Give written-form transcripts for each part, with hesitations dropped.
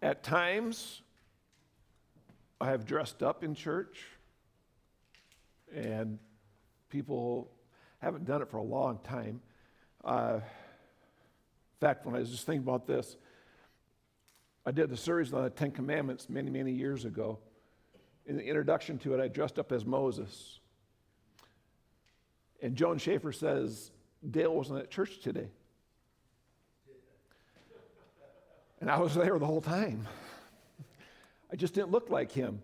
At times, I have dressed up in church, and people haven't done it for a long time. In fact, when I was just thinking about this, I did the series on the Ten Commandments many, many years ago. In the introduction to it, I dressed up as Moses. And Joan Schaefer says, Dale wasn't at church today. And I was there the whole time. I just didn't look like him.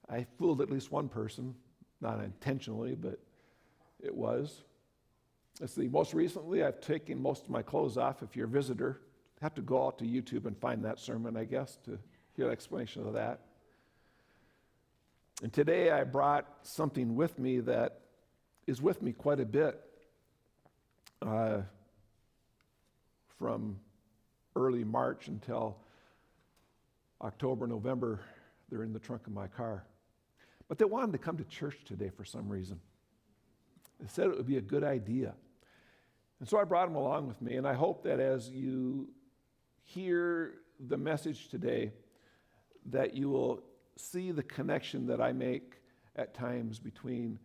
I fooled at least one person, not intentionally, but it was. Let's see, most recently I've taken most of my clothes off. If you're a visitor, have to go out to YouTube and find that sermon, I guess, to hear the explanation of that. And today I brought something with me that is with me quite a bit from early March until October, November. They're in the trunk of my car. But they wanted to come to church today for some reason. They said it would be a good idea. And so I brought them along with me, and I hope that as you hear the message today, that you will see the connection that I make at times between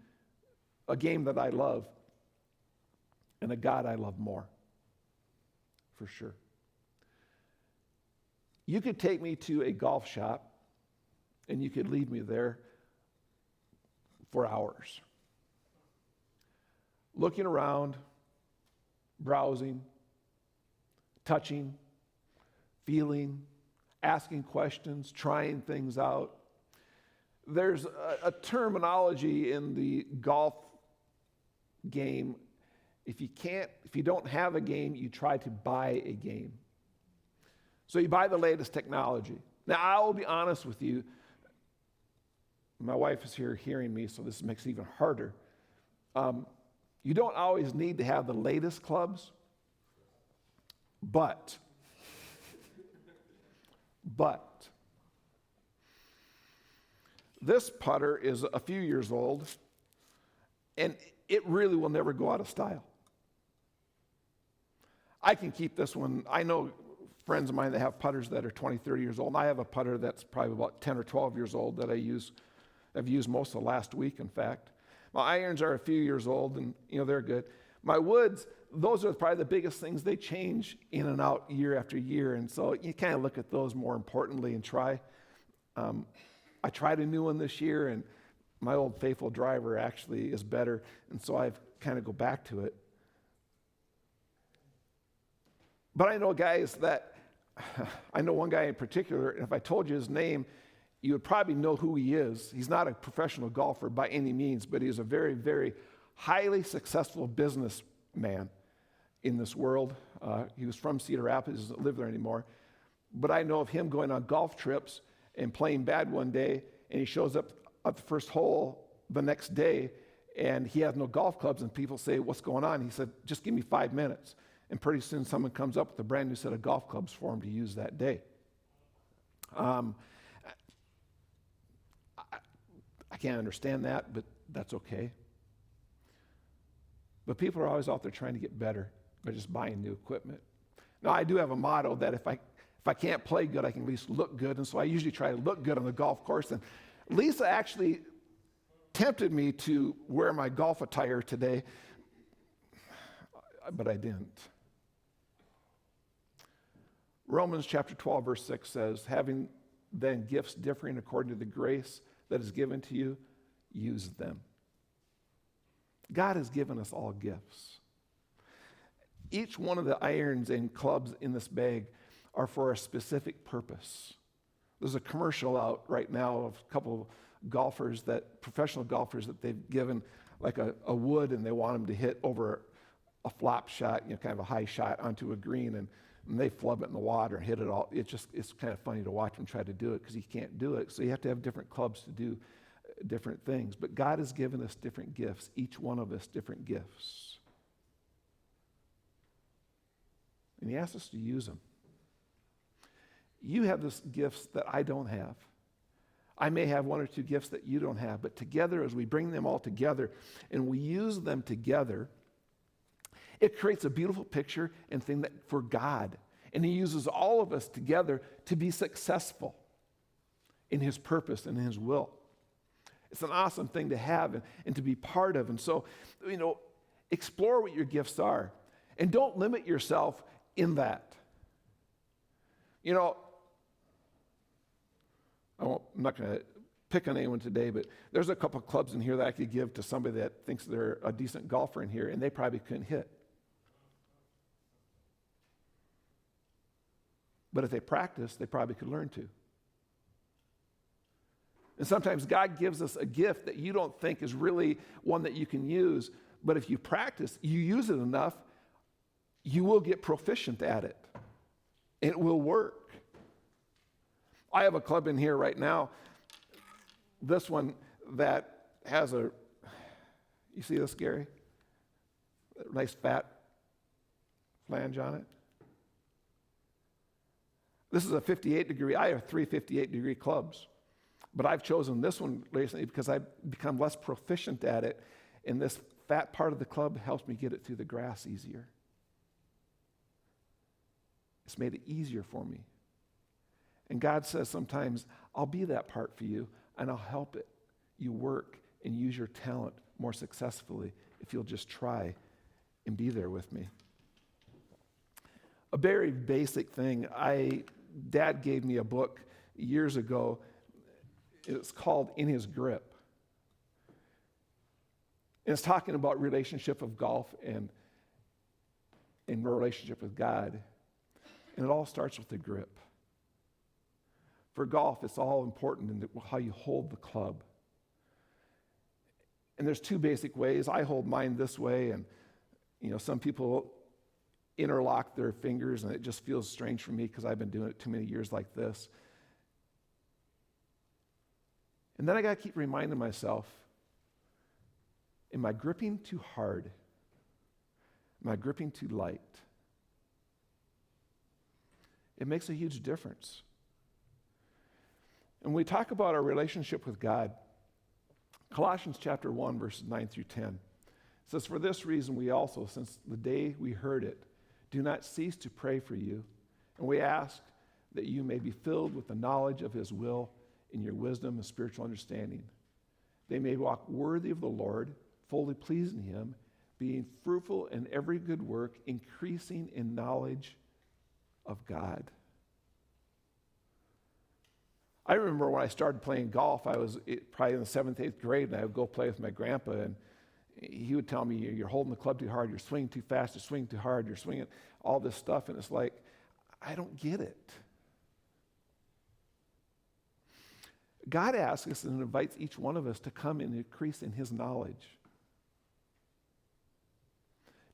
a game that I love and a God I love more, for sure. You could take me to a golf shop, and you could leave me there for hours, looking around, browsing, touching, feeling, asking questions, trying things out. There's a terminology in the golf game. If you don't have a game, you try to buy a game. So you buy the latest technology. Now, I will be honest with you. My wife is here hearing me, so this makes it even harder. You don't always need to have the latest clubs, but this putter is a few years old, and it really will never go out of style. I can keep this one. I know friends of mine that have putters that are 20, 30 years old, and I have a putter that's probably about 10 or 12 years old that I've used most of the last week, in fact. My irons are a few years old, and they're good. My woods, those are probably the biggest things. They change in and out year after year, and so you kind of look at those more importantly and try. I tried a new one this year, and my old faithful driver actually is better, and so I've kind of go back to it. But I know guys that, I know one guy in particular, and if I told you his name, you would probably know who he is. He's not a professional golfer by any means, but he's a very, very highly successful businessman in this world. He was from Cedar Rapids, doesn't live there anymore. But I know of him going on golf trips and playing bad one day, and he shows up at the first hole the next day, and he has no golf clubs, and people say, "What's going on?" He said, "Just give me 5 minutes." And pretty soon someone comes up with a brand new set of golf clubs for him to use that day. I can't understand that, but that's okay. But people are always out there trying to get better by just buying new equipment. Now, I do have a motto that if I can't play good, I can at least look good, and so I usually try to look good on the golf course. And Lisa actually tempted me to wear my golf attire today, but I didn't. Romans chapter 12, verse 6 says, "Having then gifts differing according to the grace that is given to you, use them." God has given us all gifts. Each one of the irons and clubs in this bag are for a specific purpose. There's a commercial out right now of a couple of golfers, professional golfers, that they've given like a wood, and they want them to hit over a flop shot, kind of a high shot onto a green, and they flub it in the water and hit it all. It's kind of funny to watch them try to do it because you can't do it. So you have to have different clubs to do different things. But God has given us different gifts, each one of us different gifts. And He asks us to use them. You have these gifts that I don't have. I may have one or two gifts that you don't have, but together, as we bring them all together and we use them together, it creates a beautiful picture and thing that for God. And he uses all of us together to be successful in his purpose and in his will. It's an awesome thing to have and to be part of. And so, explore what your gifts are. And don't limit yourself in that. I'm not going to pick on anyone today, but there's a couple of clubs in here that I could give to somebody that thinks they're a decent golfer in here, and they probably couldn't hit. But if they practice, they probably could learn to. And sometimes God gives us a gift that you don't think is really one that you can use, but if you practice, you use it enough, you will get proficient at it. It will work. I have a club in here right now, this one that has you see this, Gary? A nice fat flange on it. This is a 58 degree. I have 3 58 degree clubs. But I've chosen this one recently because I've become less proficient at it, and this fat part of the club helps me get it through the grass easier. It's made it easier for me. And God says sometimes, I'll be that part for you, and I'll help it. You work and use your talent more successfully if you'll just try and be there with me. A very basic thing, Dad gave me a book years ago. It's called In His Grip. And it's talking about relationship of golf and in relationship with God. And it all starts with the grip. For golf, it's all important in how you hold the club. And there's 2 basic ways. I hold mine this way, and some people interlock their fingers, and it just feels strange for me because I've been doing it too many years like this. And then I got to keep reminding myself, am I gripping too hard? Am I gripping too light? It makes a huge difference. And when we talk about our relationship with God, Colossians chapter 1, verses 9 through 10 says, "For this reason we also, since the day we heard it, do not cease to pray for you, and we ask that you may be filled with the knowledge of his will in your wisdom and spiritual understanding. They may walk worthy of the Lord, fully pleasing him, being fruitful in every good work, increasing in knowledge of God." I remember when I started playing golf, I was probably in the 7th, 8th grade, and I would go play with my grandpa, and he would tell me, "You're holding the club too hard, you're swinging too fast, you're swinging too hard, you're swinging," all this stuff, and it's like, I don't get it. God asks us and invites each one of us to come and increase in his knowledge,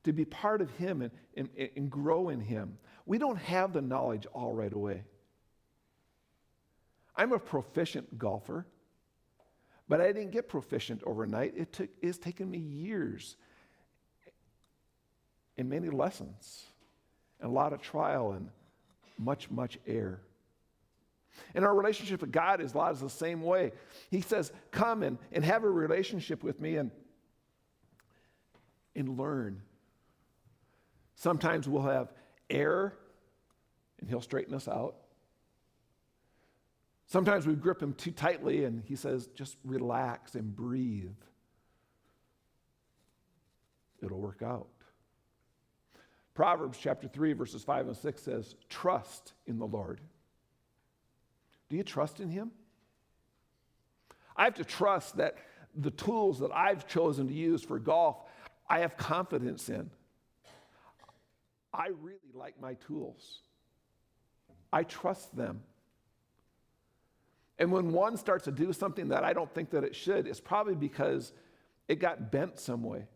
to be part of him and grow in him. We don't have the knowledge all right away. I'm a proficient golfer, but I didn't get proficient overnight. It's taken me years and many lessons and a lot of trial and much, much error. And our relationship with God is a lot the same way. He says, come and have a relationship with me and learn. Sometimes we'll have error, and he'll straighten us out. Sometimes we grip him too tightly, and he says, just relax and breathe. It'll work out. Proverbs chapter 3, verses 5 and 6 says, trust in the Lord. Do you trust in him? I have to trust that the tools that I've chosen to use for golf, I have confidence in. I really like my tools. I trust them. And when one starts to do something that I don't think that it should, it's probably because it got bent some way.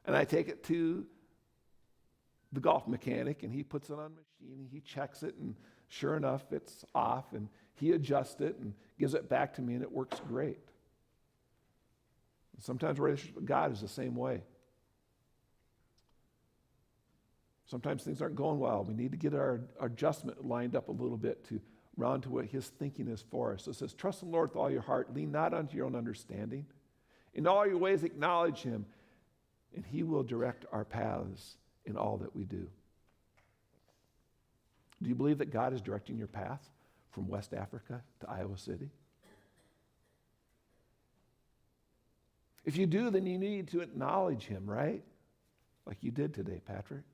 And I take it to the golf mechanic, and he puts it on the machine, and he checks it, and sure enough, it's off, and he adjusts it and gives it back to me, and it works great. And sometimes relationship with God is the same way. Sometimes things aren't going well. We need to get our adjustment lined up a little bit to round to what his thinking is for us. So it says, trust in the Lord with all your heart. Lean not unto your own understanding. In all your ways acknowledge him, and he will direct our paths in all that we do. Do you believe that God is directing your path from West Africa to Iowa City? If you do, then you need to acknowledge him, right? Like you did today, Patrick.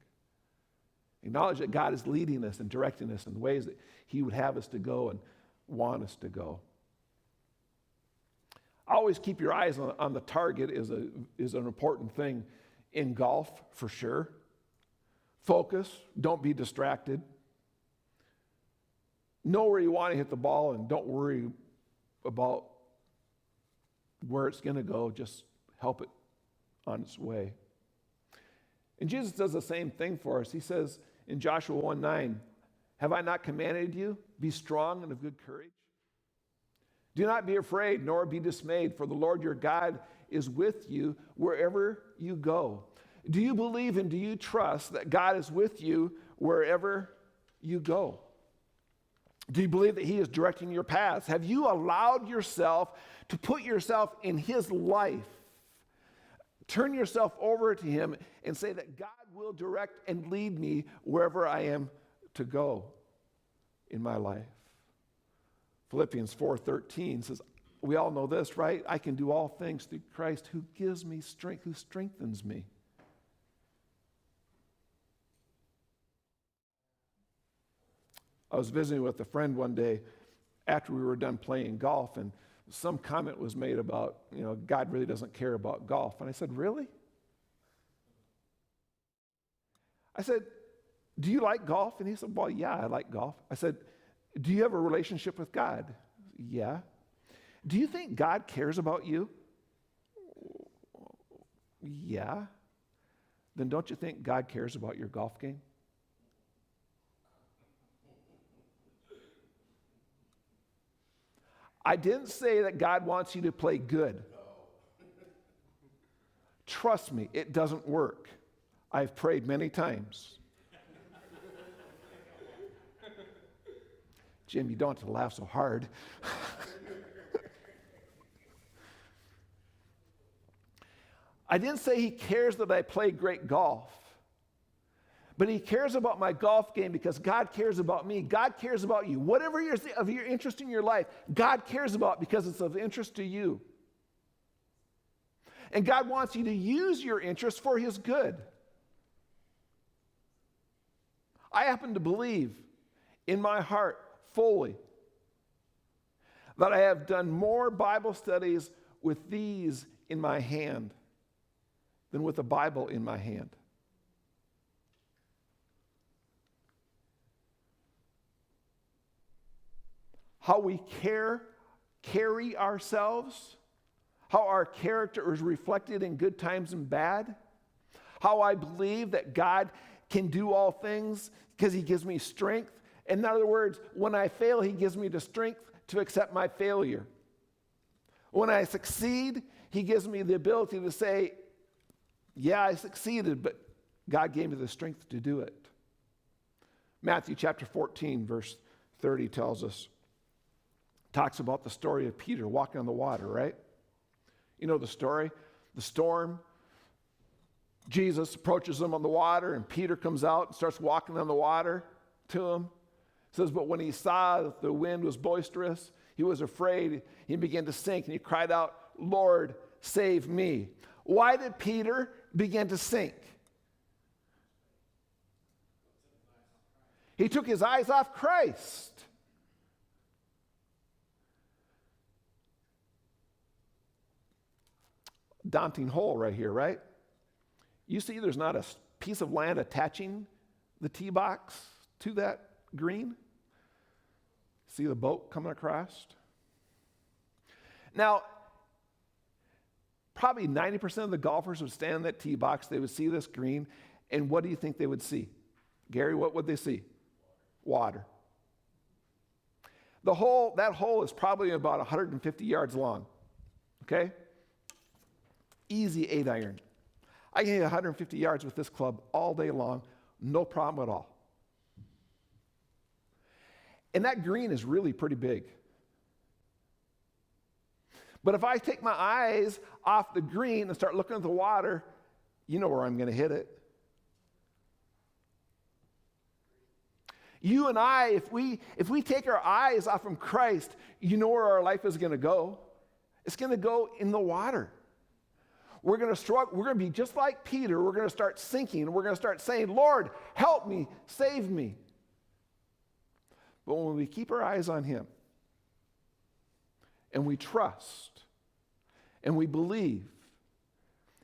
Acknowledge that God is leading us and directing us in the ways that he would have us to go and want us to go. Always keep your eyes on the target is an important thing in golf, for sure. Focus. Don't be distracted. Know where you want to hit the ball and don't worry about where it's going to go. Just help it on its way. And Jesus does the same thing for us. He says in Joshua 1:9, have I not commanded you? Be strong and of good courage. Do not be afraid, nor be dismayed, for the Lord your God is with you wherever you go. Do you believe and do you trust that God is with you wherever you go? Do you believe that he is directing your paths? Have you allowed yourself to put yourself in his life? Turn yourself over to him and say that God will direct and lead me wherever I am to go in my life. Philippians 4:13 says, we all know this, right? I can do all things through Christ who gives me strength, who strengthens me. I was visiting with a friend one day after we were done playing golf, and some comment was made about, God really doesn't care about golf. And I said, really? I said, do you like golf? And he said, well, yeah, I like golf. I said, do you have a relationship with God? Yeah. Do you think God cares about you? Yeah. Then don't you think God cares about your golf game? I didn't say that God wants you to play good. Trust me, it doesn't work. I've prayed many times. Jim, you don't have to laugh so hard. I didn't say he cares that I play great golf. But he cares about my golf game because God cares about me. God cares about you. Whatever of your interest in your life, God cares about because it's of interest to you. And God wants you to use your interest for his good. I happen to believe in my heart fully that I have done more Bible studies with these in my hand than with a Bible in my hand. How we carry ourselves, how our character is reflected in good times and bad, how I believe that God can do all things because he gives me strength. In other words, when I fail, he gives me the strength to accept my failure. When I succeed, he gives me the ability to say, yeah, I succeeded, but God gave me the strength to do it. Matthew chapter 14, verse 30 tells us, talks about the story of Peter walking on the water, right? You know the story, the storm. Jesus approaches him on the water, and Peter comes out and starts walking on the water to him. It says, but when he saw that the wind was boisterous, he was afraid. He began to sink, and he cried out, Lord, save me. Why did Peter begin to sink? He took his eyes off Christ. Daunting hole right here, right? You see there's not a piece of land attaching the tee box to that green. See the boat coming across? Now, probably 90% of the golfers would stand in that tee box, they would see this green, and what do you think they would see? Gary, what would they see? Water. That hole is probably about 150 yards long, okay? Easy 8-iron. I can hit 150 yards with this club all day long, no problem at all. And that green is really pretty big. But if I take my eyes off the green and start looking at the water, you know where I'm going to hit it. You and I, if we take our eyes off from Christ, you know where our life is going to go? It's going to go in the water. We're going to struggle. We're going to be just like Peter. We're going to start sinking. We're going to start saying, Lord, help me, save me. But when we keep our eyes on him and we trust and we believe,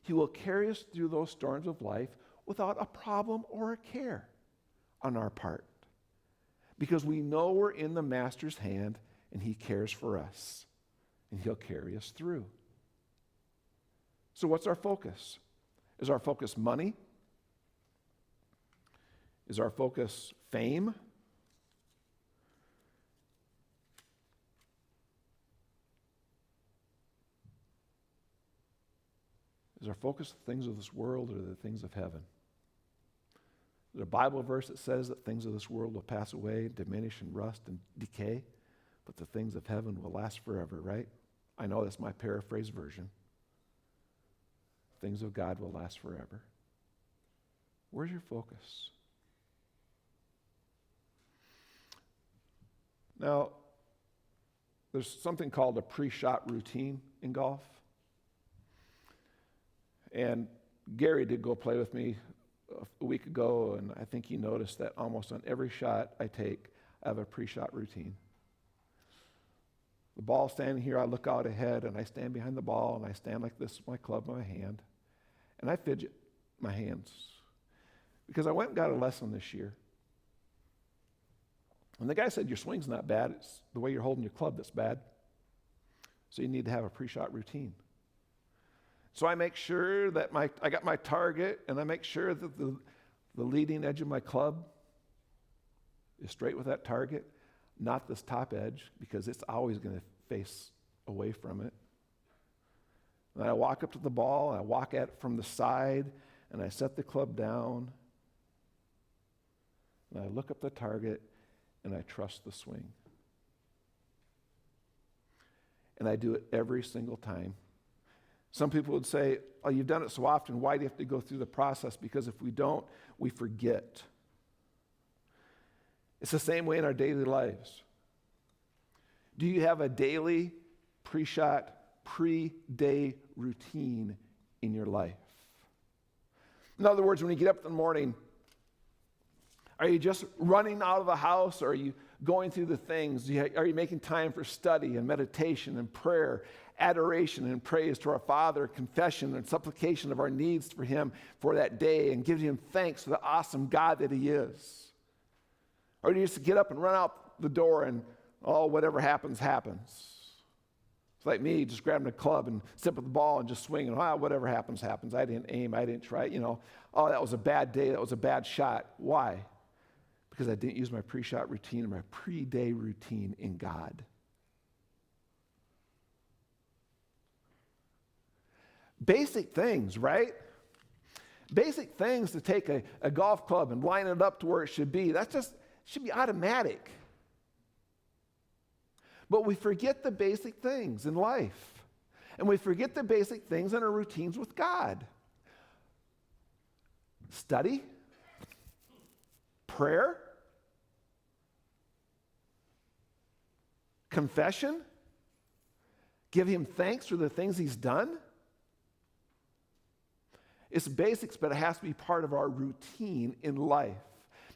he will carry us through those storms of life without a problem or a care on our part. Because we know we're in the Master's hand and he cares for us and he'll carry us through. So what's our focus? Is our focus money? Is our focus fame? Is our focus the things of this world or the things of heaven? There's a Bible verse that says that things of this world will pass away, diminish and rust and decay, but the things of heaven will last forever, right? I know that's my paraphrase version. Things of God will last forever. Where's your focus? Now, there's something called a pre-shot routine in golf. And Gary did go play with me a week ago, and I think he noticed that almost on every shot I take, I have a pre-shot routine. The ball standing here, I look out ahead, and I stand behind the ball, and I stand like this with my club in my hand, and I fidget my hands. Because I went and got a lesson this year. And the guy said, your swing's not bad, it's the way you're holding your club that's bad. So you need to have a pre-shot routine. So I make sure that I got my target, and I make sure that the leading edge of my club is straight with that target, not this top edge, because it's always going to face away from it. And I walk up to the ball, and I walk at it from the side, and I set the club down, and I look up the target, and I trust the swing. And I do it every single time. Some people would say, oh, you've done it so often, why do you have to go through the process? Because if we don't, we forget. It's the same way in our daily lives. Do you have a daily pre-shot, pre-day routine in your life? In other words, when you get up in the morning, are you just running out of the house, or are you going through the things? Are you making time for study and meditation and prayer, adoration and praise to our Father, confession and supplication of our needs for him for that day, and giving him thanks for the awesome God that he is? Or do you just get up and run out the door and, oh, whatever happens, happens? It's like me just grabbing a club and sitting with the ball and just swinging. Oh, whatever happens, happens. I didn't aim. I didn't try. Oh, that was a bad day. That was a bad shot. Why? Because I didn't use my pre-shot routine or my pre-day routine in God. Basic things, right? Basic things to take a golf club and line it up to where it should be. That's just should be automatic. But we forget the basic things in life. And we forget the basic things in our routines with God. Study, prayer, confession, give him thanks for the things he's done. It's basics, but it has to be part of our routine in life.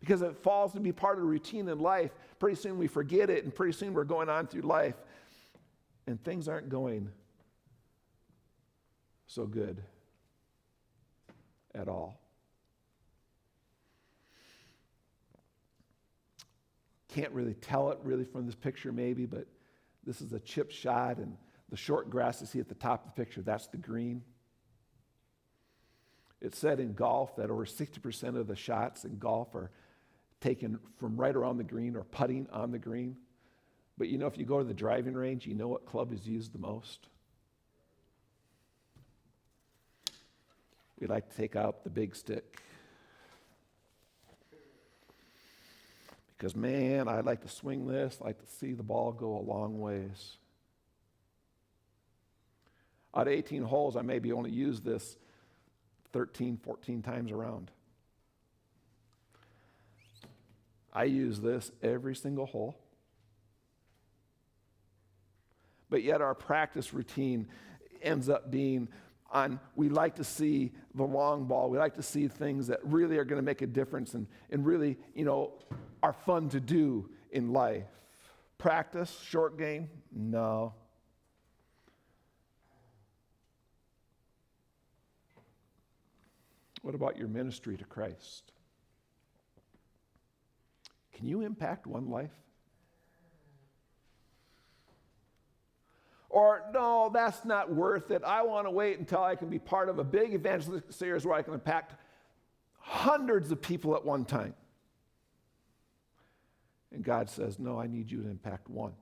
Because if it falls to be part of the routine in life, pretty soon we forget it, and pretty soon we're going on through life, and things aren't going so good at all. Can't really tell it really from this picture maybe, but this is a chip shot, and the short grass you see at the top of the picture, that's the green. It's said in golf that over 60% of the shots in golf are taken from right around the green or putting on the green. But if you go to the driving range, you know what club is used the most? We like to take out the big stick. Because, man, I like to swing this, I like to see the ball go a long ways. Out of 18 holes, I maybe only use this 13, 14 times around. I use this every single hole. But yet our practice routine ends up being we like to see the long ball. We like to see things that really are going to make a difference and really, are fun to do in life. Practice, short game? No. What about your ministry to Christ? Can you impact one life? Or, no, that's not worth it. I want to wait until I can be part of a big evangelistic series where I can impact hundreds of people at one time. And God says, no, I need you to impact one.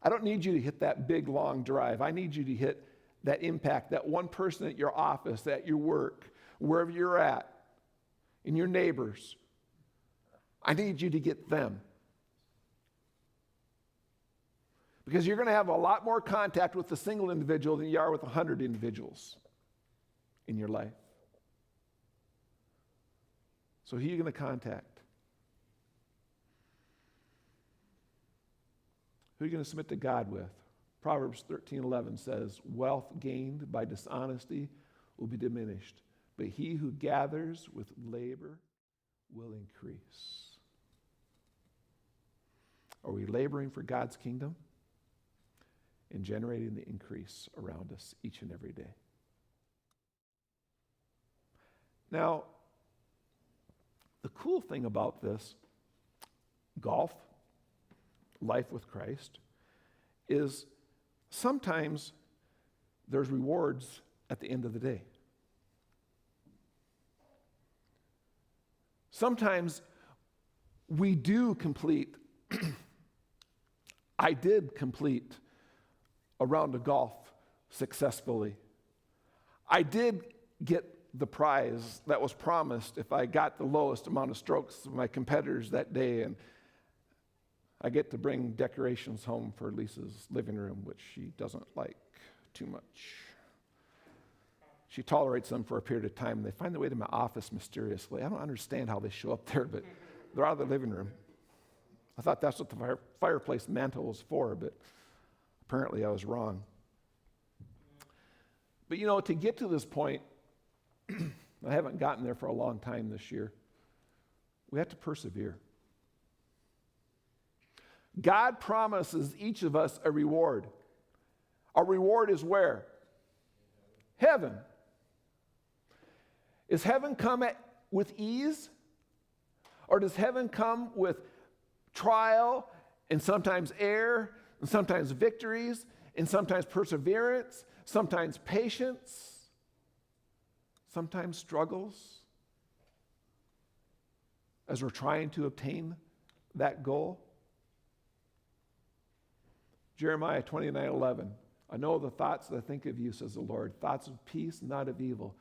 I don't need you to hit that big, long drive. I need you to hit that impact, that one person at your office, at your work, wherever you're at, in your neighbors. I need you to get them. Because you're going to have a lot more contact with a single individual than you are with 100 individuals in your life. So who are you going to contact? Who are you going to submit to God with? Proverbs 13:11 says, wealth gained by dishonesty will be diminished, but he who gathers with labor will increase. Are we laboring for God's kingdom and generating the increase around us each and every day? Now, the cool thing about this, golf, life with Christ, is sometimes there's rewards at the end of the day. Sometimes we do complete, I did complete a round of golf successfully. I did get the prize that was promised if I got the lowest amount of strokes of my competitors that day, and I get to bring decorations home for Lisa's living room, which she doesn't like too much. She tolerates them for a period of time, and they find their way to my office mysteriously. I don't understand how they show up there, but they're out of the living room. I thought that's what the fireplace mantle was for, but apparently I was wrong. But to get to this point, I haven't gotten there for a long time this year. We have to persevere. God promises each of us a reward. Our reward is where? Heaven. Is heaven come with ease? Or does heaven come with trial and sometimes error and sometimes victories and sometimes perseverance, sometimes patience, sometimes struggles as we're trying to obtain that goal? Jeremiah 29:11. I know the thoughts that I think of you, says the Lord, thoughts of peace, not of evil,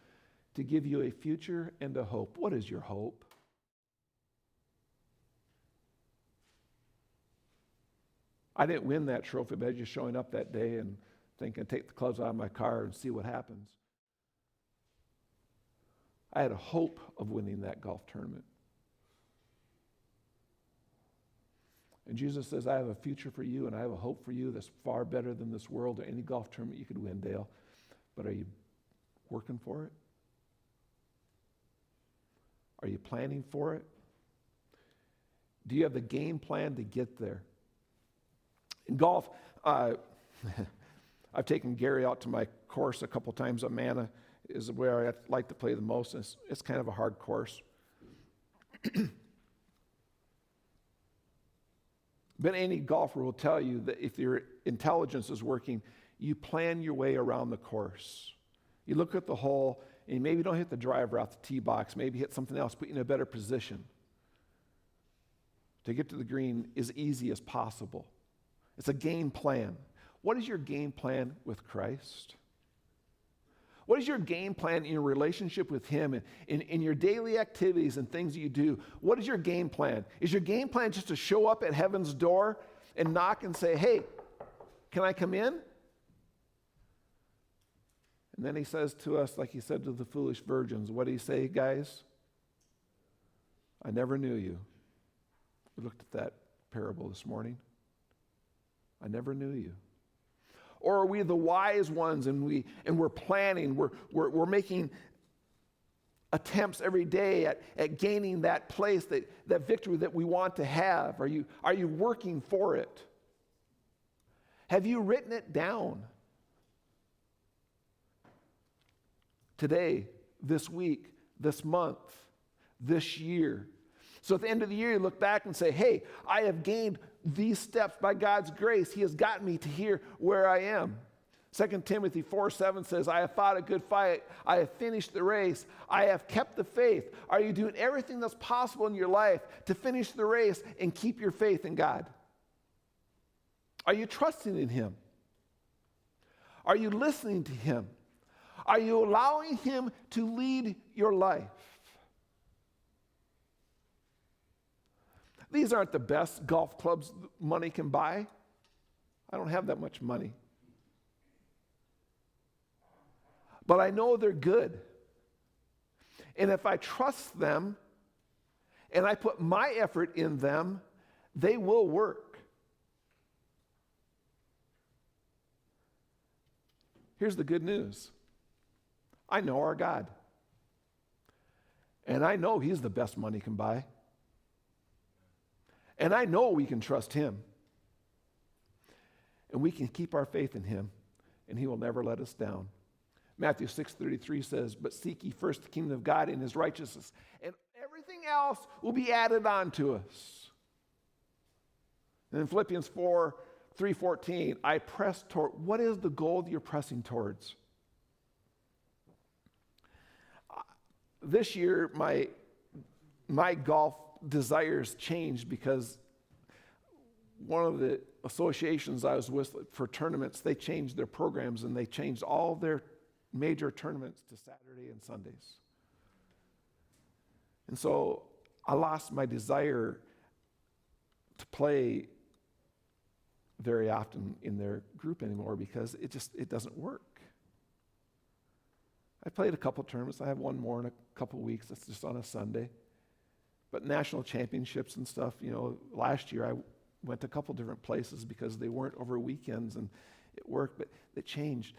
to give you a future and a hope. What is your hope? I didn't win that trophy by just showing up that day and thinking, take the clubs out of my car and see what happens. I had a hope of winning that golf tournament. And Jesus says, I have a future for you and I have a hope for you that's far better than this world or any golf tournament you could win, Dale. But are you working for it? Are you planning for it? Do you have the game plan to get there? In golf, I've taken Gary out to my course a couple times. Amana is where I like to play the most. It's kind of a hard course. But any golfer will tell you that if your intelligence is working, you plan your way around the course. You look at the hole, and you maybe don't hit the driver out the tee box, maybe hit something else, put you in a better position to get to the green as easy as possible. It's a game plan. What is your game plan with Christ? What is your game plan in your relationship with Him and in your daily activities and things that you do? What is your game plan? Is your game plan just to show up at heaven's door and knock and say, hey, can I come in? And then He says to us, like He said to the foolish virgins, what do He say, guys? I never knew you. We looked at that parable this morning. I never knew you. Or are we the wise ones and we're planning, we're making attempts every day at gaining that place, that victory that we want to have? Are you working for it? Have you written it down? Today, this week, this month, this year. So at the end of the year, you look back and say, hey, I have gained these steps by God's grace. He has gotten me to here where I am. 2 Timothy 4:7 says, I have fought a good fight. I have finished the race. I have kept the faith. Are you doing everything that's possible in your life to finish the race and keep your faith in God? Are you trusting in Him? Are you listening to Him? Are you allowing Him to lead your life? These aren't the best golf clubs money can buy. I don't have that much money. But I know they're good. And if I trust them and I put my effort in them, they will work. Here's the good news. I know our God. And I know He's the best money can buy. And I know we can trust Him. And we can keep our faith in Him, and He will never let us down. Matthew 6:33 says, but seek ye first the kingdom of God and His righteousness, and everything else will be added on to us. And in Philippians 3:14, I press toward, what is the goal that you're pressing towards? This year, my golf desires changed because one of the associations I was with for tournaments, they changed their programs and they changed all their major tournaments to Saturday and Sundays. And so I lost my desire to play very often in their group anymore because it doesn't work. I played a couple tournaments. I have one more in a couple weeks. That's just on a Sunday. But national championships and stuff, last year I went to a couple different places because they weren't over weekends and it worked, but they changed.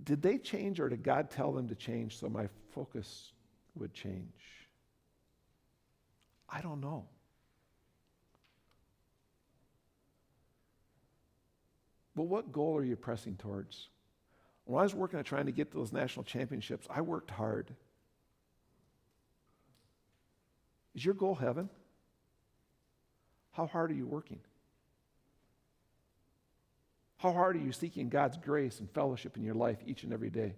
Did they change or did God tell them to change so my focus would change? I don't know. But what goal are you pressing towards? When I was working on trying to get to those national championships, I worked hard. Is your goal heaven? How hard are you working? How hard are you seeking God's grace and fellowship in your life each and every day?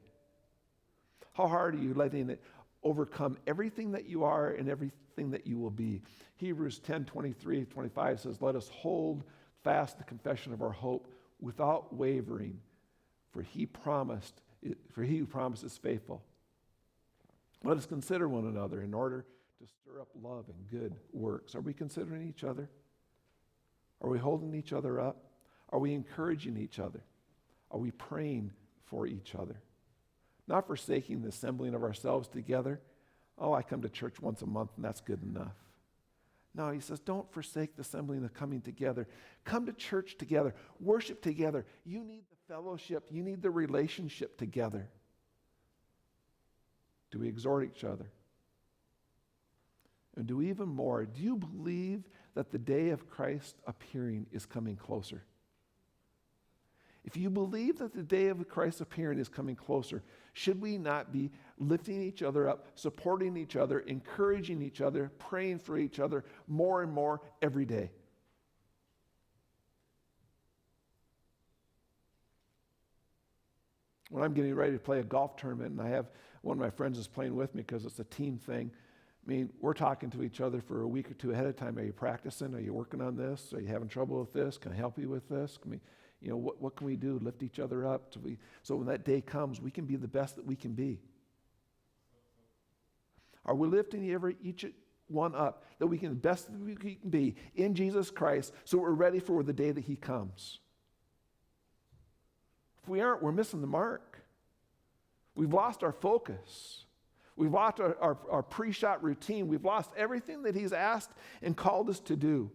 How hard are you letting it overcome everything that you are and everything that you will be? Hebrews 10:23-25 says, let us hold fast the confession of our hope without wavering, for he who promised is faithful. Let us consider one another in order to stir up love and good works. Are we considering each other? Are we holding each other up? Are we encouraging each other? Are we praying for each other? Not forsaking the assembling of ourselves together. Oh, I come to church once a month and that's good enough. No, he says, don't forsake the assembling of coming together. Come to church together. Worship together. You need the fellowship. You need the relationship together. Do we exhort each other? And do even more, do you believe that the day of Christ appearing is coming closer? If you believe that the day of Christ's appearing is coming closer, should we not be lifting each other up, supporting each other, encouraging each other, praying for each other more and more every day? When I'm getting ready to play a golf tournament and I have one of my friends is playing with me because it's a team thing, I mean, we're talking to each other for a week or two ahead of time. Are you practicing? Are you working on this? Are you having trouble with this? Can I help you with this? Can we, what can we do? Lift each other up so when that day comes, we can be the best that we can be. Are we lifting each one up that we can the best that we can be in Jesus Christ so we're ready for the day that He comes? If we aren't, we're missing the mark. We've lost our focus. We've lost our pre-shot routine. We've lost everything that he's asked and called us to do.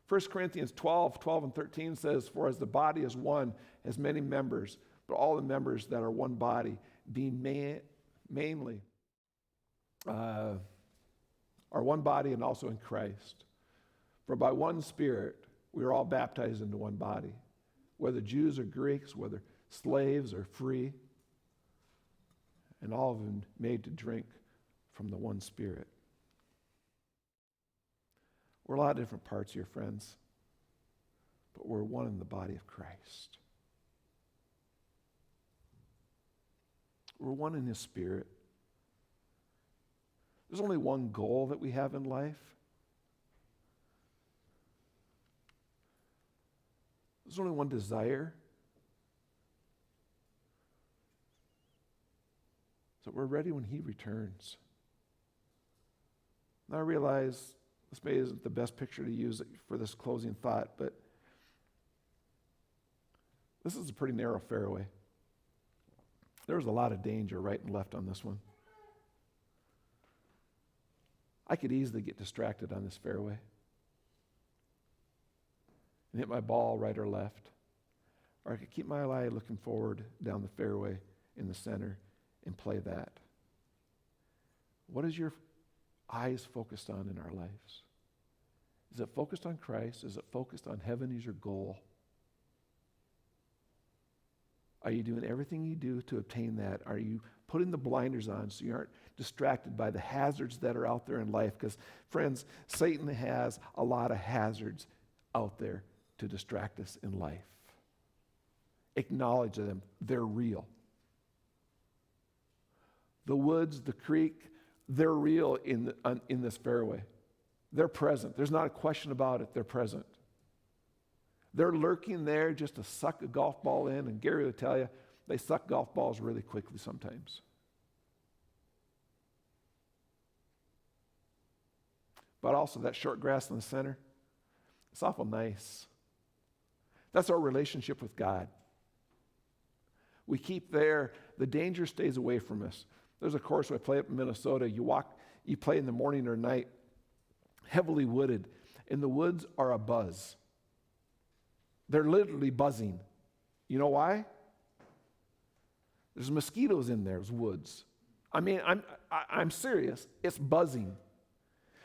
1 Corinthians 12 and 13 says, "For as the body is one, has many members, but all the members that are one body, being mainly are one body and also in Christ. For by one Spirit we are all baptized into one body, whether Jews or Greeks, whether slaves or free, and all of them made to drink from the one Spirit." We're a lot of different parts here, friends, but we're one in the body of Christ. We're one in his Spirit. There's only one goal that we have in life. There's only one desire. So we're ready when he returns. Now I realize this maybe isn't the best picture to use for this closing thought, but this is a pretty narrow fairway. There's a lot of danger right and left on this one. I could easily get distracted on this fairway and hit my ball right or left. Or I could keep my eye looking forward down the fairway in the center and play that. What is your eyes focused on in our lives? Is it focused on Christ? Is it focused on heaven as your goal? Are you doing everything you do to obtain that? Are you putting the blinders on so you aren't distracted by the hazards that are out there in life? Because, friends, Satan has a lot of hazards out there to distract us in life. Acknowledge them. They're real. The woods, the creek, they're real in this fairway. They're present. There's not a question about it. They're present. They're lurking there just to suck a golf ball in, and Gary will tell you, they suck golf balls really quickly sometimes. But also that short grass in the center, it's awful nice. That's our relationship with God. We keep there, the danger stays away from us. There's a course I play up in Minnesota. You play in the morning or night, heavily wooded, and the woods are a buzz. They're literally buzzing. You know why? There's mosquitoes in those woods. I mean, I'm serious. It's buzzing.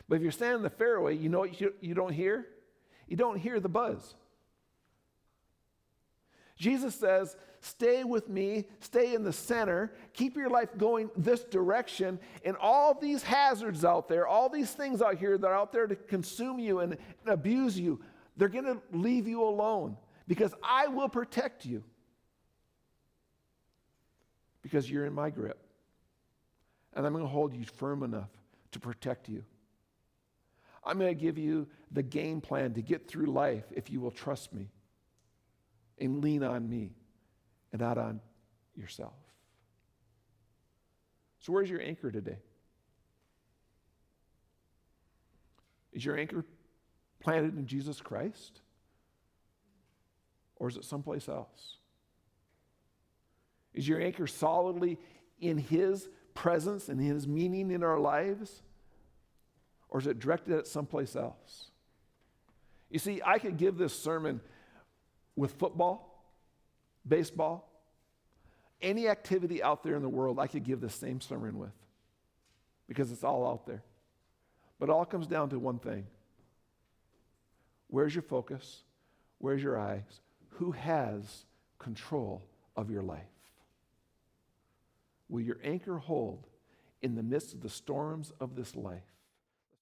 But if you're standing in the fairway, you know what you don't hear? You don't hear the buzz. Jesus says, stay with me, stay in the center, keep your life going this direction, and all these hazards out there, all these things out here that are out there to consume you and abuse you, they're going to leave you alone because I will protect you because you're in my grip. And I'm going to hold you firm enough to protect you. I'm going to give you the game plan to get through life if you will trust me and lean on me and not on yourself. So where's your anchor today? Is your anchor planted in Jesus Christ? Or is it someplace else? Is your anchor solidly in his presence and his meaning in our lives? Or is it directed at someplace else? You see, I could give this sermon with football, baseball, any activity out there in the world, I could give the same sermon with because it's all out there. But it all comes down to one thing. Where's your focus? Where's your eyes? Who has control of your life? Will your anchor hold in the midst of the storms of this life?